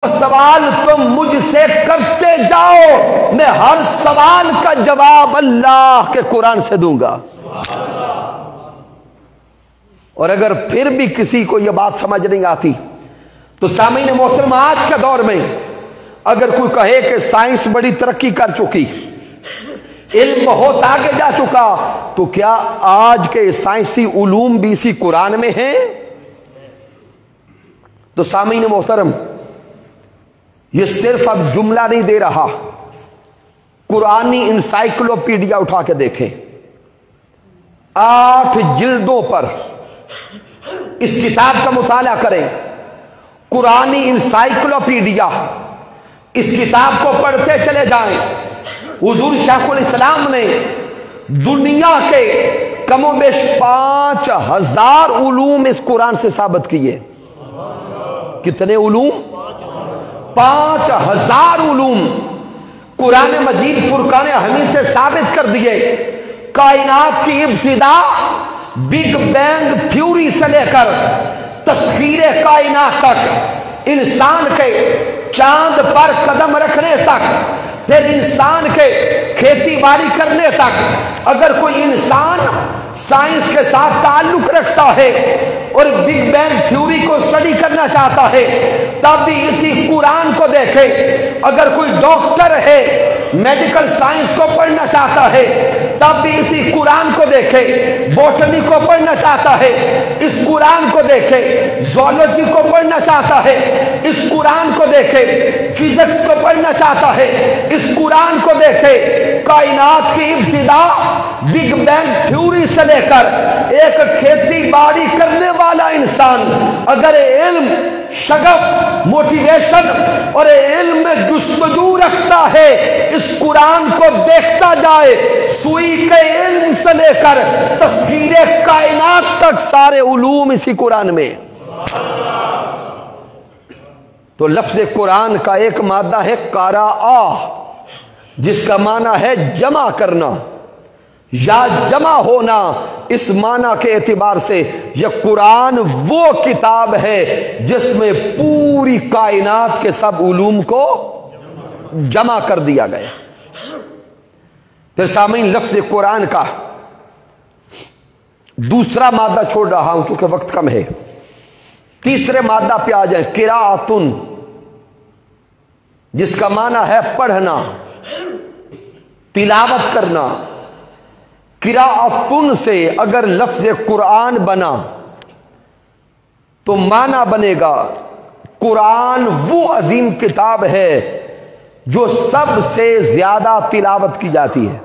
سوال تم مجھ سے کرتے جاؤ، میں ہر سوال کا جواب اللہ کے قرآن سے دوں گا۔ اور اگر پھر بھی کسی کو یہ بات سمجھ نہیں آتی تو سامعین محترم، آج کے دور میں اگر کوئی کہے کہ سائنس بڑی ترقی کر چکی، علم بہت آگے جا چکا، تو کیا آج کے سائنسی علوم بھی اسی قرآن میں ہیں؟ تو سامعین محترم، یہ صرف اب جملہ نہیں دے رہا، قرآنی انسائکلوپیڈیا اٹھا کے دیکھیں، 8 جلدوں پر اس کتاب کا مطالعہ کریں، قرآنی انسائکلوپیڈیا، اس کتاب کو پڑھتے چلے جائیں۔ حضور شیخ الاسلام نے دنیا کے کم و بیش 5000 علوم اس قرآن سے ثابت کیے۔ کتنے علوم؟ 5000 علوم قرآن مجید فرقان حمید سے ثابت کر دیے۔ کائنات کی ابتدا بگ بینگ تھیوری سے لے کر تسخیر کائنات تک، انسان کے چاند پر قدم رکھنے تک، پھر انسان کے کھیتی باڑی کرنے تک، اگر کوئی انسان سائنس کے ساتھ تعلق رکھتا ہے اور بگ بینگ تھیوری کو اسٹڈی کرنا چاہتا ہے تب بھی اسی قرآن کو دیکھے۔ اگر کوئی ڈاکٹر ہے، میڈیکل سائنس کو پڑھنا چاہتا ہے تب بھی اسی قرآن کو دیکھے۔ بوٹنی کو پڑھنا چاہتا ہے اس قرآن کو دیکھے۔ زولوجی کو پڑھنا چاہتا ہے اس قرآن کو دیکھے۔ فزکس کو پڑھنا چاہتا ہے اس قرآن کو دیکھے۔ کائنات کی ابتدا بگ بینگ تھیوری سے لے کر ایک کھیتی باڑی کرنے والا انسان اگر علم، شغف، موٹیویشن اور علم میں جستجو رکھتا ہے، اس قرآن کو دیکھتا جائے، سوئی کے علم سے لے کر تسخیر کائنات تک سارے علوم اسی قرآن میں۔ تو لفظ قرآن کا ایک مادہ ہے قرأ، جس کا معنی ہے جمع کرنا یا جمع ہونا۔ اس معنی کے اعتبار سے یہ قرآن وہ کتاب ہے جس میں پوری کائنات کے سب علوم کو جمع کر دیا گیا۔ پھر سامعین، لفظ قرآن کا دوسرا مادہ چھوڑ رہا ہوں چونکہ وقت کم ہے، تیسرے مادہ پہ آ جائیں، قراءتن، جس کا معنی ہے پڑھنا، تلاوت کرنا۔ قراءتن سے اگر لفظ قرآن بنا تو معنی بنے گا قرآن وہ عظیم کتاب ہے جو سب سے زیادہ تلاوت کی جاتی ہے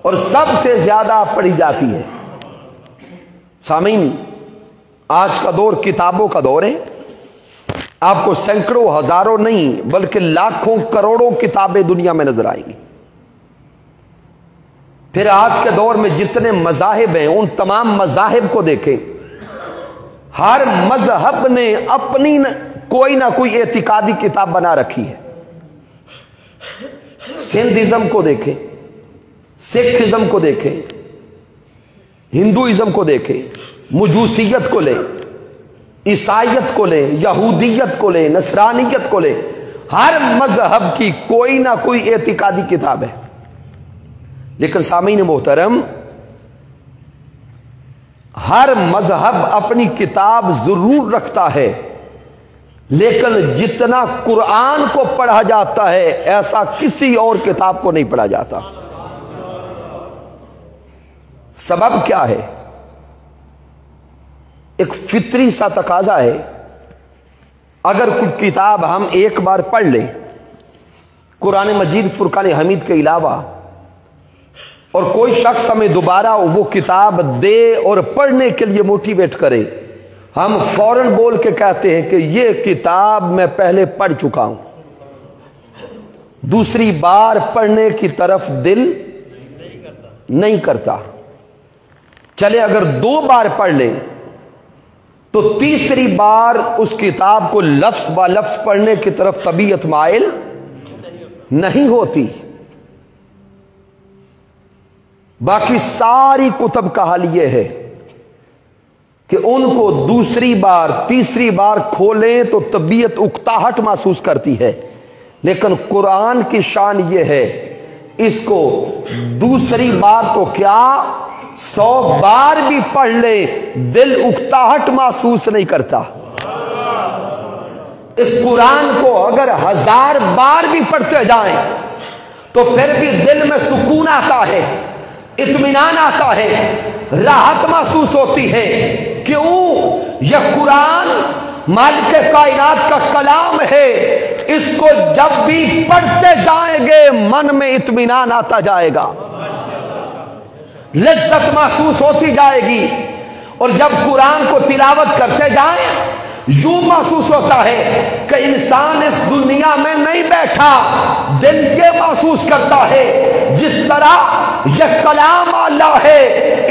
اور سب سے زیادہ پڑھی جاتی ہے۔ سامعین، آج کا دور کتابوں کا دور ہے۔ آپ کو سینکڑوں، ہزاروں نہیں بلکہ لاکھوں، کروڑوں کتابیں دنیا میں نظر آئیں گی۔ پھر آج کے دور میں جتنے مذاہب ہیں ان تمام مذاہب کو دیکھیں، ہر مذہب نے اپنی کوئی نہ کوئی اعتقادی کتاب بنا رکھی ہے۔ سندھزم کو دیکھیں، سکھزم کو دیکھیں، ہندوازم کو دیکھیں، مجوسیت کو لیں، عیسائیت کو لیں، یہودیت کو لیں، نصرانیت کو لیں، ہر مذہب کی کوئی نہ کوئی اعتقادی کتاب ہے۔ لیکن سامعین محترم، ہر مذہب اپنی کتاب ضرور رکھتا ہے، لیکن جتنا قرآن کو پڑھا جاتا ہے ایسا کسی اور کتاب کو نہیں پڑھا جاتا۔ سبب کیا ہے؟ ایک فطری سا تقاضا ہے۔ اگر کوئی کتاب ہم ایک بار پڑھ لیں، قرآن مجید فرقان حمید کے علاوہ، اور کوئی شخص ہمیں دوبارہ وہ کتاب دے اور پڑھنے کے لیے موٹیویٹ کرے، ہم فوراً بول کے کہتے ہیں کہ یہ کتاب میں پہلے پڑھ چکا ہوں، دوسری بار پڑھنے کی طرف دل نہیں کرتا۔ چلے اگر 2 بار پڑھ لیں تو تیسری بار اس کتاب کو لفظ با لفظ پڑھنے کی طرف طبیعت مائل نہیں ہوتی۔ باقی ساری کتب کا حال یہ ہے کہ ان کو دوسری بار تیسری بار کھولیں تو طبیعت اکتاہٹ محسوس کرتی ہے، لیکن قرآن کی شان یہ ہے اس کو دوسری بار تو کیا 100 بار بھی پڑھ لے دل اکتاہٹ محسوس نہیں کرتا۔ اس قرآن کو اگر 1000 بار بھی پڑھتے جائیں تو پھر بھی دل میں سکون آتا ہے، اطمینان آتا ہے، راحت محسوس ہوتی ہے۔ کیوں؟ یہ قرآن مالک کائنات کا کلام ہے، اس کو جب بھی پڑھتے جائیں گے من میں اطمینان آتا جائے گا، لذت محسوس ہوتی جائے گی، اور جب قرآن کو تلاوت کرتے جائیں یوں محسوس ہوتا ہے کہ انسان اس دنیا میں نہیں بیٹھا، دل یہ محسوس کرتا ہے جس طرح یہ کلام اللہ ہے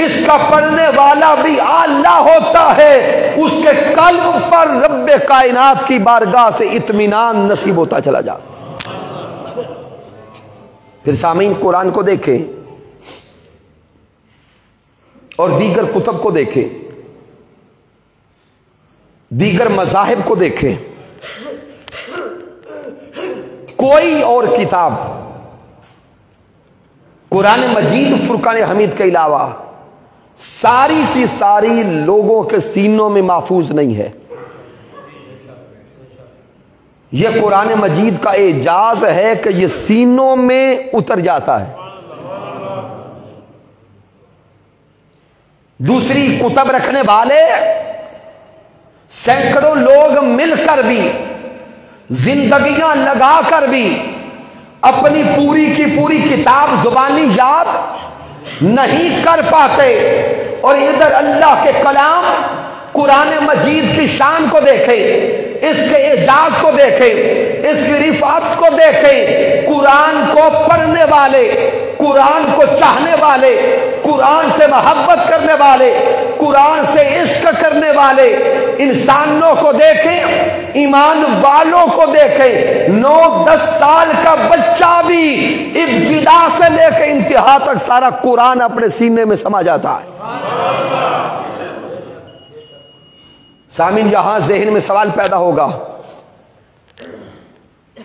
اس کا پڑھنے والا بھی اللہ ہوتا ہے، اس کے قلب پر رب کائنات کی بارگاہ سے اطمینان نصیب ہوتا چلا جاتا۔ پھر سامعین قرآن کو دیکھیں اور دیگر کتب کو دیکھیں، دیگر مذاہب کو دیکھیں، کوئی اور کتاب قرآن مجید فرقان حمید کے علاوہ ساری کی ساری لوگوں کے سینوں میں محفوظ نہیں ہے۔ یہ قرآن مجید کا اعجاز ہے کہ یہ سینوں میں اتر جاتا ہے۔ دوسری کتب رکھنے والے سینکڑوں لوگ مل کر بھی، زندگیاں لگا کر بھی اپنی پوری کی پوری کتاب زبانی یاد نہیں کر پاتے، اور ادھر اللہ کے کلام قرآن مجید کی شان کو دیکھیں، اس کے اعجاز کو دیکھیں، اس کی رفعت کو دیکھیں۔ قرآن کو پڑھنے والے، قرآن کو چاہنے والے، قرآن سے محبت کرنے والے، قرآن سے عشق کرنے والے انسانوں کو دیکھیں، ایمان والوں کو دیکھیں۔ 9-10 سال کا بچہ بھی ابتدا سے لے کے انتہا تک سارا قرآن اپنے سینے میں سما جاتا ہے۔ سامعین، یہاں ذہن میں سوال پیدا ہوگا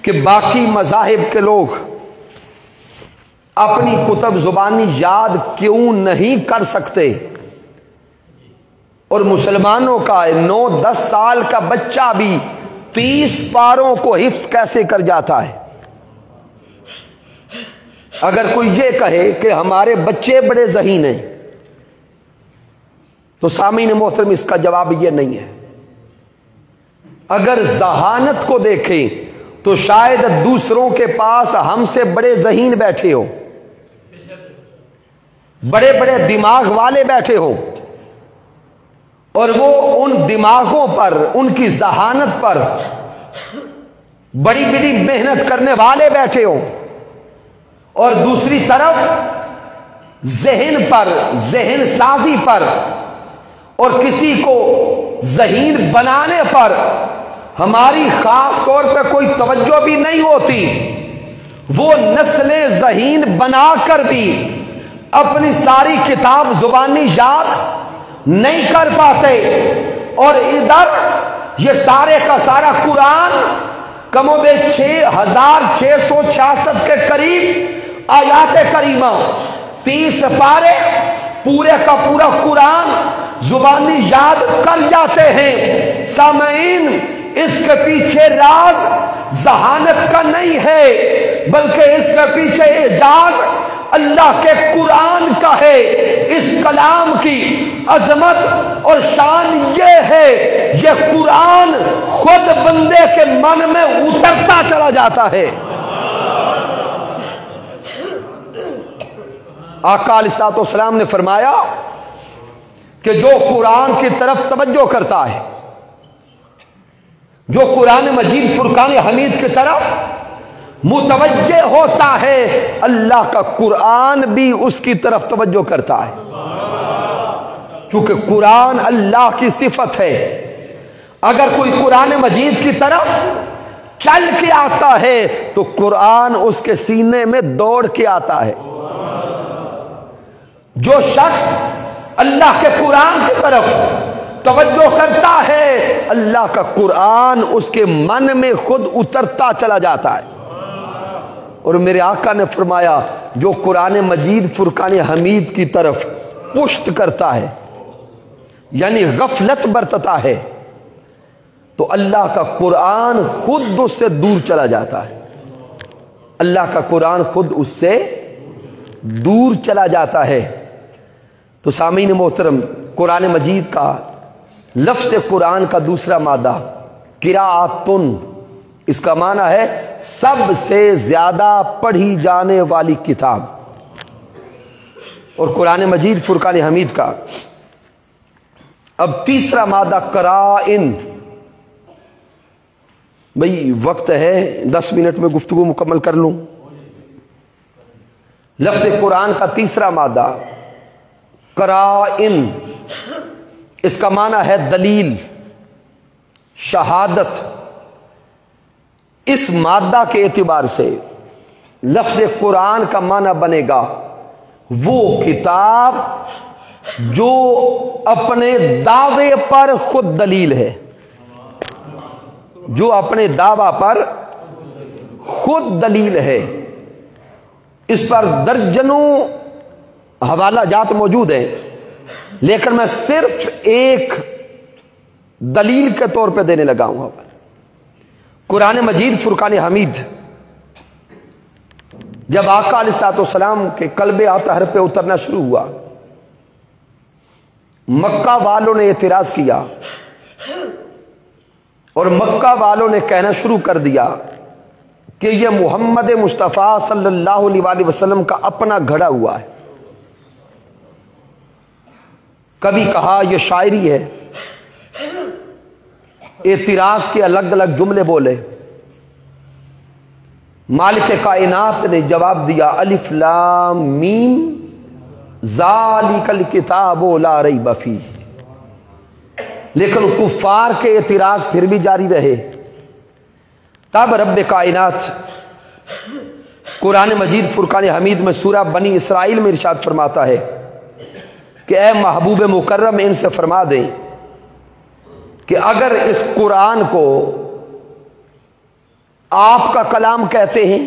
کہ باقی مذاہب کے لوگ اپنی کتب زبانی یاد کیوں نہیں کر سکتے، اور مسلمانوں کا 9-10 سال کا بچہ بھی 30 پاروں کو حفظ کیسے کر جاتا ہے؟ اگر کوئی یہ کہے کہ ہمارے بچے بڑے ذہین ہیں تو سامعین محترم اس کا جواب یہ نہیں ہے۔ اگر ذہانت کو دیکھیں تو شاید دوسروں کے پاس ہم سے بڑے ذہین بیٹھے ہو، بڑے بڑے دماغ والے بیٹھے ہو، اور وہ ان دماغوں پر، ان کی ذہانت پر بڑی بڑی محنت کرنے والے بیٹھے ہو، اور دوسری طرف ذہن پر، ذہن سازی پر اور کسی کو ذہین بنانے پر ہماری خاص طور پہ کوئی توجہ بھی نہیں ہوتی، وہ نسلیں ذہین بنا کر بھی اپنی ساری کتاب زبانی یاد نہیں کر پاتے، اور ادھر یہ سارے کا سارا قرآن کم و بیش 6666 کے قریب آیات کریمہ، 30 پارے، پورے کا پورا قرآن زبانی یاد کر جاتے ہیں۔ سامعین، اس کے پیچھے راز ذہانت کا نہیں ہے، بلکہ اس کے پیچھے اعجاز اللہ کے قرآن کا ہے۔ اس کلام کی عظمت اور شان یہ ہے، یہ قرآن خود بندے کے من میں اترتا چلا جاتا ہے۔ آقا علیہ الصلوۃ والسلام نے فرمایا کہ جو قرآن کی طرف توجہ کرتا ہے، جو قرآن مجید فرقان حمید کی طرف متوجہ ہوتا ہے، اللہ کا قرآن بھی اس کی طرف توجہ کرتا ہے، کیونکہ قرآن اللہ کی صفت ہے۔ اگر کوئی قرآن مجید کی طرف چل کے آتا ہے تو قرآن اس کے سینے میں دوڑ کے آتا ہے۔ جو شخص اللہ کے قرآن کی طرف توجہ کرتا ہے، اللہ کا قرآن اس کے من میں خود اترتا چلا جاتا ہے۔ اور میرے آقا نے فرمایا جو قرآن مجید فرقان حمید کی طرف پشت کرتا ہے، یعنی غفلت برتتا ہے، تو اللہ کا قرآن خود اس سے دور چلا جاتا ہے۔ اللہ کا قرآن خود اس سے دور چلا جاتا ہے۔ تو سامعین محترم، قرآن مجید کا لفظ قرآن کا دوسرا مادہ قراءتن، اس کا معنی ہے سب سے زیادہ پڑھی جانے والی کتاب۔ اور قرآن مجید فرقان حمید کا اب تیسرا مادہ قرائن۔ بھئی وقت ہے 10 منٹ میں گفتگو مکمل کر لوں۔ لفظ قرآن کا تیسرا مادہ قرائن، اس کا معنی ہے دلیل، شہادت۔ اس مادہ کے اعتبار سے لفظ قرآن کا معنی بنے گا وہ کتاب جو اپنے دعوے پر خود دلیل ہے، جو اپنے دعوی پر خود دلیل ہے۔ اس پر درجنوں حوالہ جات موجود ہیں، لیکن میں صرف ایک دلیل کے طور پہ دینے لگا ہوں۔ قرآن مجید فرقان حمید جب آقا علیہ الصلوۃ والسلام کے قلب اطہر پہ اترنا شروع ہوا، مکہ والوں نے اعتراض کیا اور مکہ والوں نے کہنا شروع کر دیا کہ یہ محمد مصطفیٰ صلی اللہ علیہ وسلم کا اپنا گھڑا ہوا ہے۔ کبھی کہا یہ شاعری ہے، اعتراض کے الگ الگ جملے بولے۔ مالک کائنات نے جواب دیا الف لام میم ذالک الکتاب لا ریب فیہ۔ لیکن کفار کے اعتراض پھر بھی جاری رہے۔ تب رب کائنات قرآن مجید فرقان حمید میں سورہ بنی اسرائیل میں ارشاد فرماتا ہے کہ اے محبوب مکرم ان سے فرما دیں کہ اگر اس قرآن کو آپ کا کلام کہتے ہیں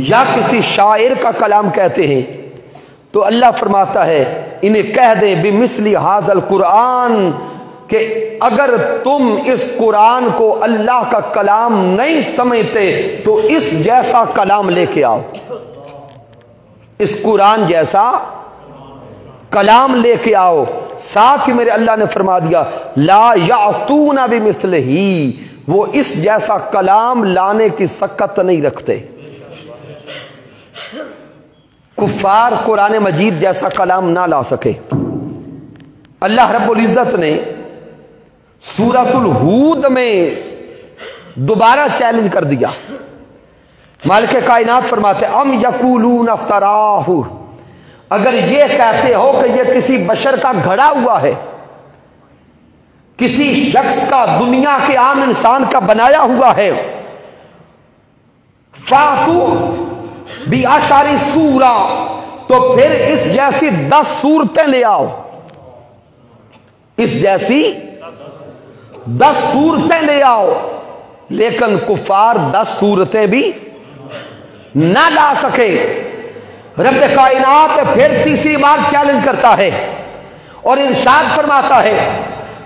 یا کسی شاعر کا کلام کہتے ہیں تو اللہ فرماتا ہے انہیں کہہ دیں بمثل ھذا القرآن کہ اگر تم اس قرآن کو اللہ کا کلام نہیں سمجھتے تو اس جیسا کلام لے کے آؤ، اس قرآن جیسا کلام لے کے آؤ۔ ساتھ ہی میرے اللہ نے فرما دیا لا یاتون بمثلہ، وہ اس جیسا کلام لانے کی سکت نہیں رکھتے۔ کفار قرآن مجید جیسا کلام نہ لا سکے۔ اللہ رب العزت نے سورۃ الہود میں دوبارہ چیلنج کر دیا۔ مالک کائنات فرماتے ام یقولون افتراہ، اگر یہ کہتے ہو کہ یہ کسی بشر کا گھڑا ہوا ہے، کسی شخص کا، دنیا کے عام انسان کا بنایا ہوا ہے، فاتو بعشر سورہ، تو پھر اس جیسی 10 صورتیں لے آؤ، اس جیسی 10 صورتیں لے آؤ۔ لیکن کفار 10 صورتیں بھی نہ لا سکے۔ رب کائنات پھر تیسری بار چیلنج کرتا ہے اور ارشاد فرماتا ہے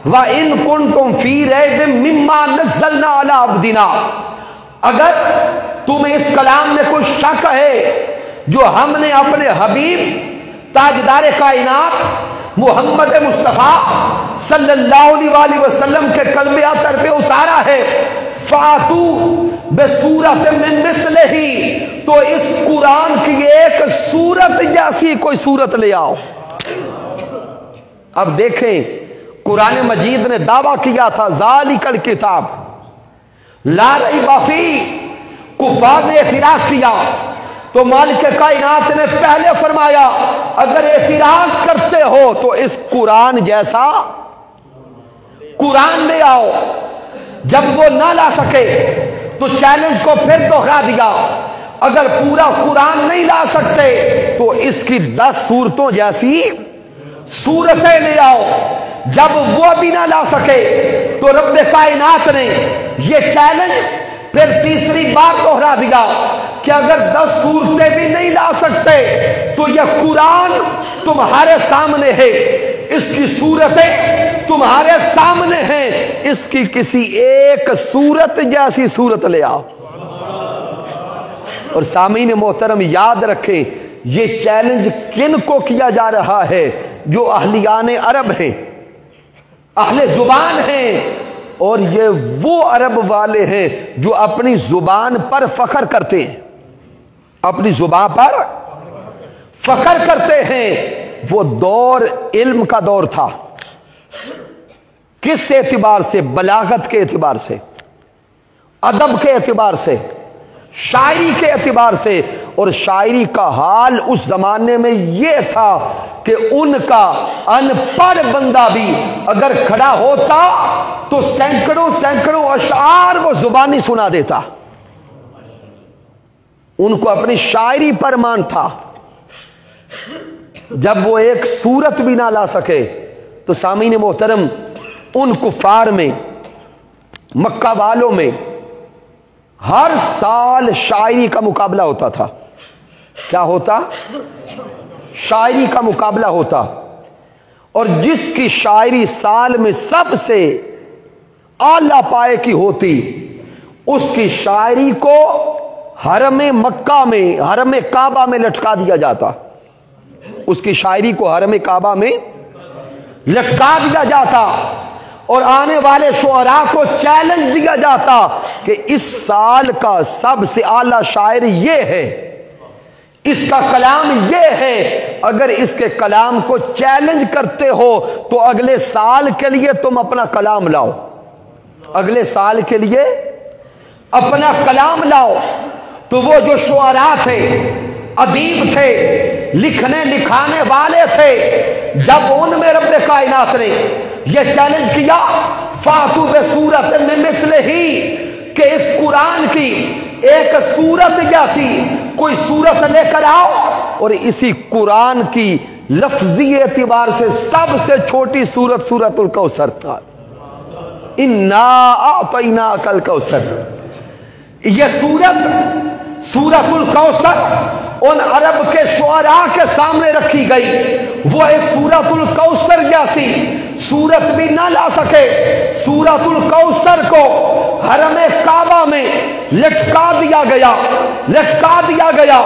وَإِن كُنتُمْ فِي رَيْبٍ مِّمَّا نَزَّلْنَا عَلَىٰ عَبْدِنَا، اگر تمہیں اس کلام میں کوئی شک ہے جو ہم نے اپنے حبیب تاجدار کائنات محمد مصطفیٰ صلی اللہ علیہ وسلم کے قلب اطہر پہ اتارا ہے، فاتو بسورۃ من مثلہ، تو اس قرآن کی ایک سورت جیسی کوئی سورت لے آؤ۔ اب دیکھیں قرآن مجید نے دعویٰ کیا تھا ذالک الکتاب لا ریب فیہ، کفار نے اعتراض کیا تو مالک کائنات نے پہلے فرمایا اگر اعتراض کرتے ہو تو اس قرآن جیسا قرآن لے آؤ۔ جب وہ نہ لا سکے تو چیلنج کو پھر دوہرا دیا، اگر پورا قرآن نہیں لا سکتے تو اس کی 10 صورتوں جیسی صورتیں لے آؤ۔ جب وہ بھی نہ لا سکے تو رب کائنات نے یہ چیلنج پھر تیسری بار دوہرا دیا کہ اگر 10 صورتیں بھی نہیں لا سکتے تو یہ قرآن تمہارے سامنے ہے، اس کی صورتیں تمہارے سامنے ہیں، اس کی کسی ایک صورت جیسی صورت لے آؤ۔ اور سامعین محترم یاد رکھیں، یہ چیلنج کن کو کیا جا رہا ہے؟ جو اہلیان عرب ہیں، اہل زبان ہیں، اور یہ وہ عرب والے ہیں جو اپنی زبان پر فخر کرتے ہیں، اپنی زبان پر فخر کرتے ہیں۔ وہ دور علم کا دور تھا، کس اعتبار سے؟ بلاغت کے اعتبار سے، ادب کے اعتبار سے، شاعری کے اعتبار سے۔ اور شاعری کا حال اس زمانے میں یہ تھا کہ ان کا ان پڑھ بندہ بھی اگر کھڑا ہوتا تو سینکڑوں اشعار وہ زبانی سنا دیتا۔ ان کو اپنی شاعری پر مان تھا۔ جب وہ ایک صورت بھی نہ لا سکے تو سامعین محترم ان کفار میں، مکہ والوں میں ہر سال شاعری کا مقابلہ ہوتا تھا۔ کیا ہوتا؟ شاعری کا مقابلہ ہوتا، اور جس کی شاعری سال میں سب سے اعلی پائے کی ہوتی، اس کی شاعری کو حرم مکہ میں، حرم کعبہ میں لٹکا دیا جاتا۔ اس کی شاعری کو حرم کعبہ میں لٹکا دیا جاتا، اور آنے والے شعراء کو چیلنج دیا جاتا کہ اس سال کا سب سے اعلی شاعر یہ ہے، اس کا کلام یہ ہے، اگر اس کے کلام کو چیلنج کرتے ہو تو اگلے سال کے لیے تم اپنا کلام لاؤ، اگلے سال کے لیے اپنا کلام لاؤ۔ تو وہ جو شعراء تھے، ادیب تھے، لکھنے لکھانے والے تھے، جب ان میں رب کائنات نے یہ چیلنج کیا، فاتو بصورت من مثلہ، کہ اس قرآن کی ایک صورت جیسی کوئی صورت لے کر آؤ، اور اسی قرآن کی لفظی اعتبار سے سب سے چھوٹی صورت سورۃ الکوثر تھا۔ انا اعطیناک الکوثر، یہ سورۃ الکوثر ان عرب کے شعراء کے سامنے رکھی گئی۔ وہ اس سورۃ الکوثر جیسی سورت بھی نہ لا سکے، سورۃ الکوثر کو حرم کعبہ میں لٹکا دیا گیا۔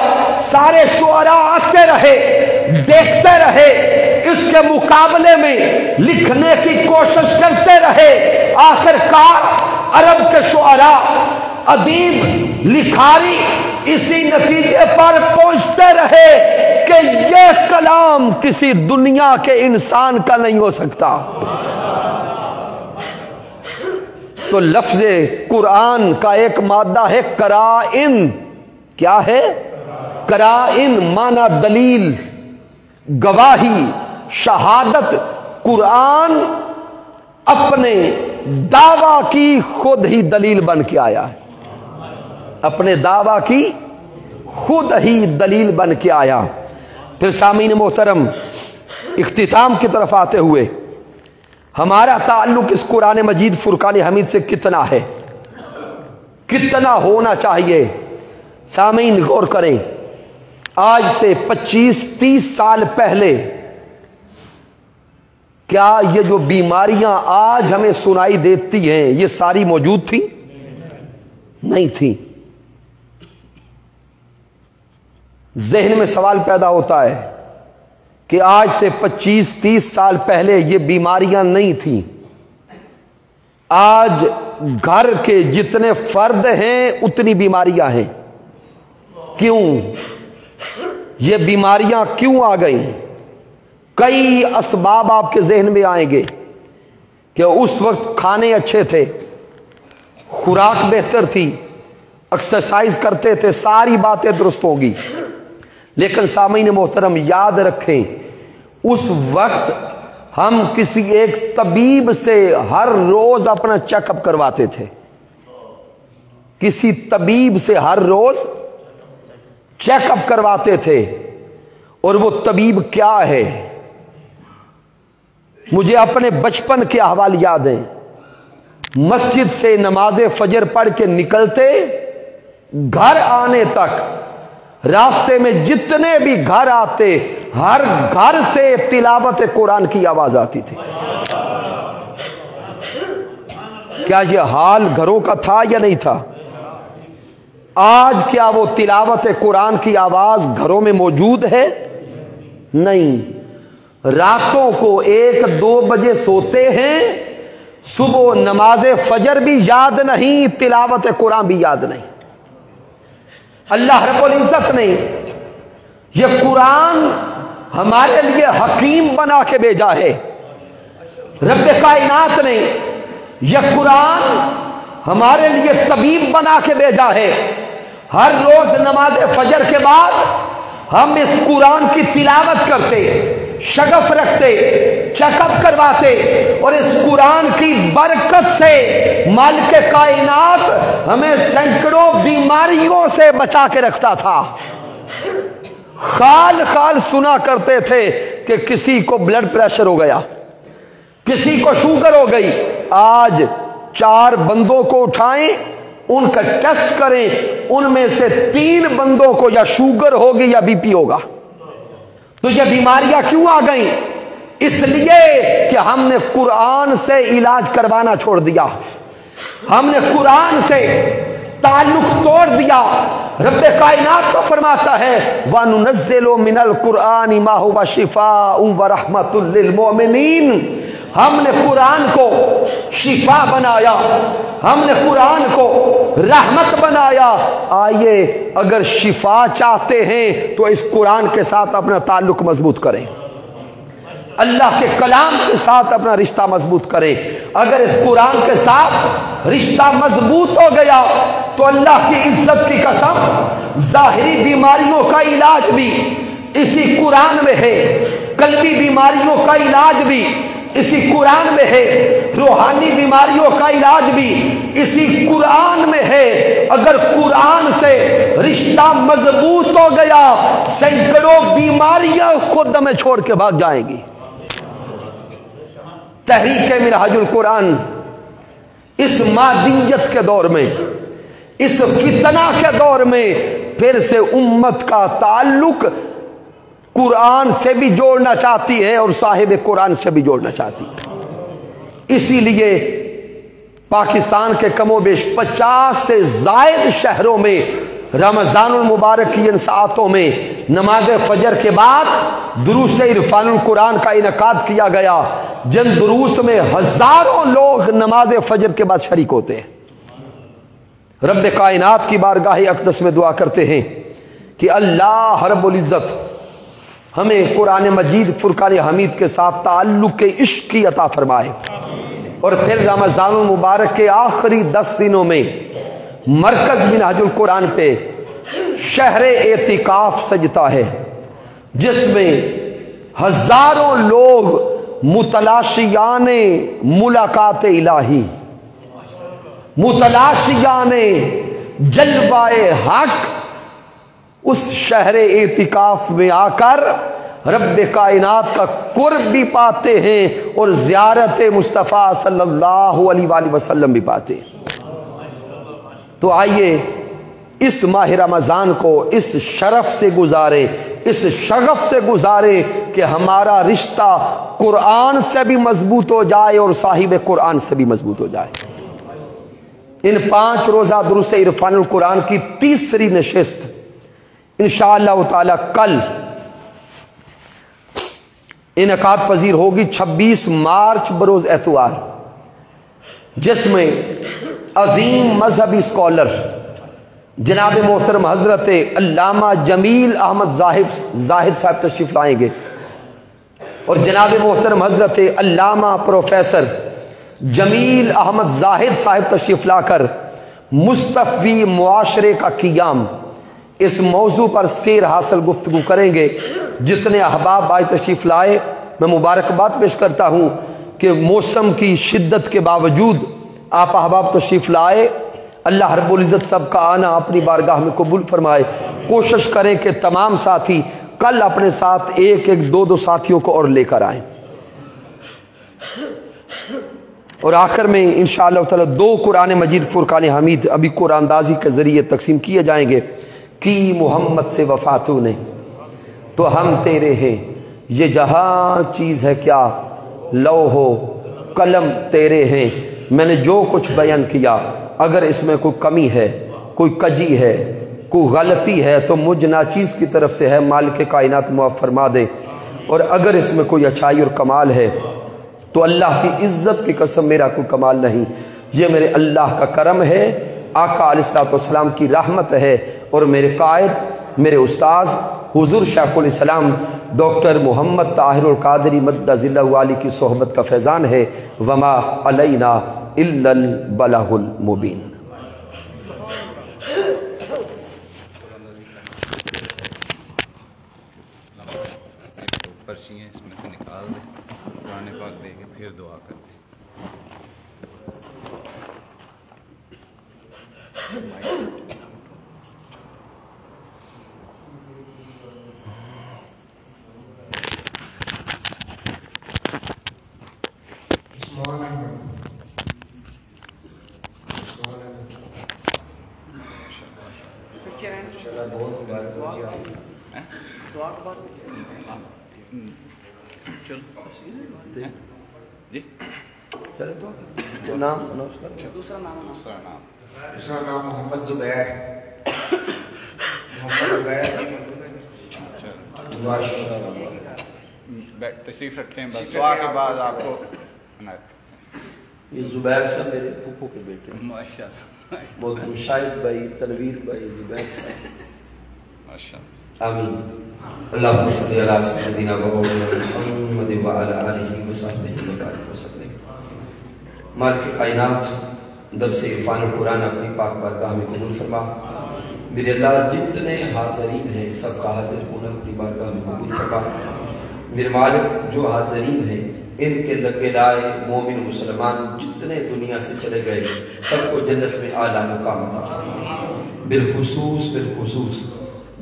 سارے شعراء آتے رہے، دیکھتے رہے، اس کے مقابلے میں لکھنے کی کوشش کرتے رہے۔ آخر کار عرب کے شعراء، ادیب، لکھاری اسی نتیجے پر پہنچتے رہے کہ یہ کلام کسی دنیا کے انسان کا نہیں ہو سکتا۔ تو لفظ قرآن کا ایک مادہ ہے قرائن۔ کیا ہے؟ قرائن مانا دلیل، گواہی، شہادت۔ قرآن اپنے دعویٰ کی خود ہی دلیل بن کے آیا ہے، اپنے دعویٰ کی خود ہی دلیل بن کے آیا۔ پھر سامعین محترم، اختتام کی طرف آتے ہوئے، ہمارا تعلق اس قرآن مجید فرقان حمید سے کتنا ہے، کتنا ہونا چاہیے؟ سامعین غور کریں، آج سے 25-30 سال پہلے کیا یہ جو بیماریاں آج ہمیں سنائی دیتی ہیں یہ ساری موجود تھیں؟ نہیں تھیں۔ ذہن میں سوال پیدا ہوتا ہے کہ آج سے 25-30 سال پہلے یہ بیماریاں نہیں تھیں۔ آج گھر کے جتنے فرد ہیں اتنی بیماریاں ہیں۔ کیوں؟ یہ بیماریاں کیوں آ گئیں؟ کئی اسباب آپ کے ذہن میں آئیں گے کہ اس وقت کھانے اچھے تھے، خوراک بہتر تھی، ایکسرسائز کرتے تھے، ساری باتیں درست ہوں گی۔ لیکن سامعین محترم یاد رکھیں، اس وقت ہم کسی ایک طبیب سے ہر روز اپنا چیک اپ کرواتے تھے، کسی طبیب سے ہر روز چیک اپ کرواتے تھے۔ اور وہ طبیب کیا ہے؟ مجھے اپنے بچپن کے احوال یاد ہیں. مسجد سے نماز فجر پڑھ کے نکلتے، گھر آنے تک راستے میں جتنے بھی گھر آتے، ہر گھر سے تلاوت قرآن کی آواز آتی تھی. کیا یہ حال گھروں کا تھا یا نہیں تھا؟ آج کیا وہ تلاوت قرآن کی آواز گھروں میں موجود ہے؟ نہیں. راتوں کو 1-2 بجے سوتے ہیں، صبح نماز فجر بھی یاد نہیں، تلاوت قرآن بھی یاد نہیں. اللہ رب العزت نے یہ قرآن ہمارے لیے حکیم بنا کے بھیجا ہے. رب کائنات نے یہ قرآن ہمارے لیے طبیب بنا کے بھیجا ہے. ہر روز نماز فجر کے بعد ہم اس قرآن کی تلاوت کرتے، شغف رکھتے، چیک اپ کرواتے، اور اس قرآن کی برکت سے مالک کائنات ہمیں سینکڑوں بیماریوں سے بچا کے رکھتا تھا. خال خال سنا کرتے تھے کہ کسی کو بلڈ پریشر ہو گیا، کسی کو شوگر ہو گئی. آج 4 بندوں کو اٹھائیں، ان کا ٹیسٹ کریں، ان میں سے 3 بندوں کو یا شوگر ہوگی یا بی پی ہوگا. تو یہ بیماریاں کیوں آ گئیں؟ اس لیے کہ ہم نے قرآن سے علاج کروانا چھوڑ دیا، ہم نے قرآن سے تعلق توڑ دیا. رب کائنات تو فرماتا ہے وَنُنَزِّلُ مِنَ الْقُرْآنِ مَا هُوَ شِفَاءٌ وَرَحْمَةٌ لِّلْمُؤْمِنِينَ. ہم نے قرآن کو شفا بنایا، ہم نے قرآن کو رحمت بنایا. آئیے اگر شفا چاہتے ہیں تو اس قرآن کے ساتھ اپنا تعلق مضبوط کریں، اللہ کے کلام کے ساتھ اپنا رشتہ مضبوط کریں. اگر اس قرآن کے ساتھ رشتہ مضبوط ہو گیا تو اللہ کی عزت کی قسم ظاہری بیماریوں کا علاج بھی اسی قرآن میں ہے، قلبی بیماریوں کا علاج بھی اسی قرآن میں ہے، روحانی بیماریوں کا علاج بھی اسی قرآن میں ہے. اگر قرآن سے رشتہ مضبوط ہو گیا، سینکڑوں بیماریاں خود ہمیں چھوڑ کے بھاگ جائیں گی. تحریک منہاج القرآن اس مادیت کے دور میں، اس فتنہ کے دور میں پھر سے امت کا تعلق قرآن سے بھی جوڑنا چاہتی ہے اور صاحب قرآن سے بھی جوڑنا چاہتی ہے. اسی لیے پاکستان کے کم و بیش 50 سے زائد شہروں میں رمضان المبارک کی ان ساعتوں میں نماز فجر کے بعد دروس عرفان القرآن کا انعقاد کیا گیا، جن دروس میں ہزاروں لوگ نماز فجر کے بعد شریک ہوتے ہیں. رب کائنات کی بارگاہ اقدس میں دعا کرتے ہیں کہ اللہ رب العزت ہمیں قرآن مجید فرقان حمید کے ساتھ تعلق کے عشق کی عطا فرمائے، اور پھر رمضان المبارک کے آخری 10 دنوں میں مرکز منہاج القرآن پہ شہر اعتکاف سجتا ہے، جس میں ہزاروں لوگ متلاشیان ملاقات الہی، متلاشیان جلوائے حق اس شہر اعتکاف میں آ کر رب کائنات کا قرب بھی پاتے ہیں اور زیارت مصطفیٰ صلی اللہ علیہ وآلہ وسلم بھی پاتے ہیں. تو آئیے اس ماہ رمضان کو اس شرف سے گزارے، اس شغف سے گزارے کہ ہمارا رشتہ قرآن سے بھی مضبوط ہو جائے اور صاحب قرآن سے بھی مضبوط ہو جائے. ان 5 روزہ دروس عرفان القرآن کی تیسری نشست انشاءاللہ تعالی کل انعقاد پذیر ہوگی 26 مارچ بروز اتوار، جس میں عظیم مذہبی اسکالر جناب محترم حضرت علامہ جمیل احمد زاہد صاحب تشریف لائیں گے، اور جناب محترم حضرت علامہ پروفیسر جمیل احمد زاہد صاحب تشریف لا کر مستفی معاشرے کا قیام اس موضوع پر سیر حاصل گفتگو کریں گے. جتنے احباب آج تشریف لائے میں مبارکباد پیش کرتا ہوں کہ موسم کی شدت کے باوجود آپ احباب تشریف لائے. اللہ رب العزت سب کا آنا اپنی بارگاہ میں قبول فرمائے. کوشش کریں کہ تمام ساتھی کل اپنے ساتھ 1-2 ساتھیوں کو اور لے کر آئیں. اور آخر میں انشاءاللہ تعالی 2 قرآن مجید فرقان حمید ابھی قرآن اندازی کے ذریعے تقسیم کیے جائیں گے. کی محمد سے وفا تو نے تو ہم تیرے ہیں، یہ جہاں چیز ہے کیا لوح و قلم تیرے ہیں. میں نے جو کچھ بیان کیا اگر اس میں کوئی کمی ہے، کوئی کجی ہے، کوئی غلطی ہے تو مجھ ناچیز کی طرف سے ہے، مالک کائنات معاف فرما دے. اور اگر اس میں کوئی اچھائی اور کمال ہے تو اللہ کی عزت کی قسم میرا کوئی کمال نہیں، یہ میرے اللہ کا کرم ہے، آقا علیہ الصلوۃ والسلام کی رحمت ہے. اور میرے قائد، میرے استاذ حضور شیخ الاسلام ڈاکٹر محمد طاہر القادری مدد ذلہ والی کی صحبت کا فیضان ہے. وما علینا الا البلاغ المبین. پرچیاں اس میں سے نکال دیں، قرآن پاک دے کے پھر دعا کرتے ہیں. دوسرا نام محمد زبیر. تشریف رکھتے ہیں، بس دعا کے بعد آپ کو یہ زبیر صاحب میرے پھوپھو کے بیٹے ہیں. ماشاءاللہ محترم شاہد بھائی، تنویر بھائی، زبیر صاحب. ماشاءاللہ. آمین. اللہم صلی علی سیدنا محمد وعلی آلہ وصحبہ وبارک وسلم. مالک کائنات درس عرفان قرآن اپنی پاک بارگاہ میں قبول فرما. میرے اللہ جتنے حاضرین ہیں سب کا حاضر ہونا اپنی بارگاہ میں قبول فرما. میرے مالک جو حاضرین ہیں ان کے لگے لائے مومن مسلمان جتنے دنیا سے چلے گئے سب کو جنت میں اعلیٰ مقام عطا فرما. بالخصوص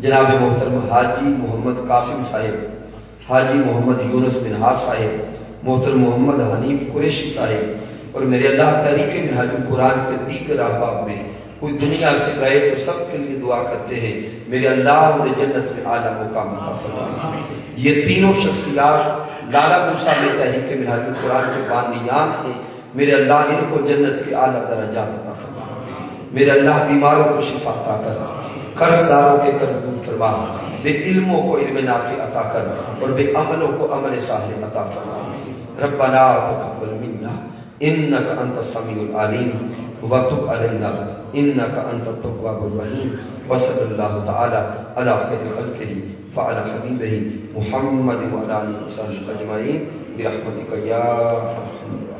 جناب محترم حاجی محمد قاسم صاحب، حاجی محمد یونس بن ہاس صاحب، محترم محمد حنیف قریشی صاحب، اور میرے اللہ تحریک منہاج القرآن کے دیگر احباب میں کوئی دنیا سے گئے تو سب کے لیے دعا کرتے ہیں میرے اللہ انہیں جنت میں اعلیٰ مقام عطا فرما. یہ تینوں شخصیات لالا موسیٰ میں تحریک منہاج القرآن کے بانیان ہیں. میرے اللہ ان کو جنت کے اعلیٰ درجات عطا فرما. میرے اللہ بیماروں کو شفا عطا کر، قرض داروں کے قرض دور فرما، بے علموں کو علم نافع عطا کر اور بے عملوں کو عمل صالح عطا فرما. ربنا تقبل منا انك انت السميع العليم وتب علينا انك انت التواب الرحيم. وصلى الله تعالى على خير خلقه وعلى حبيبه محمد وعلى اله وصحبه اجمعين برحمتك يا ارحم الراحمين.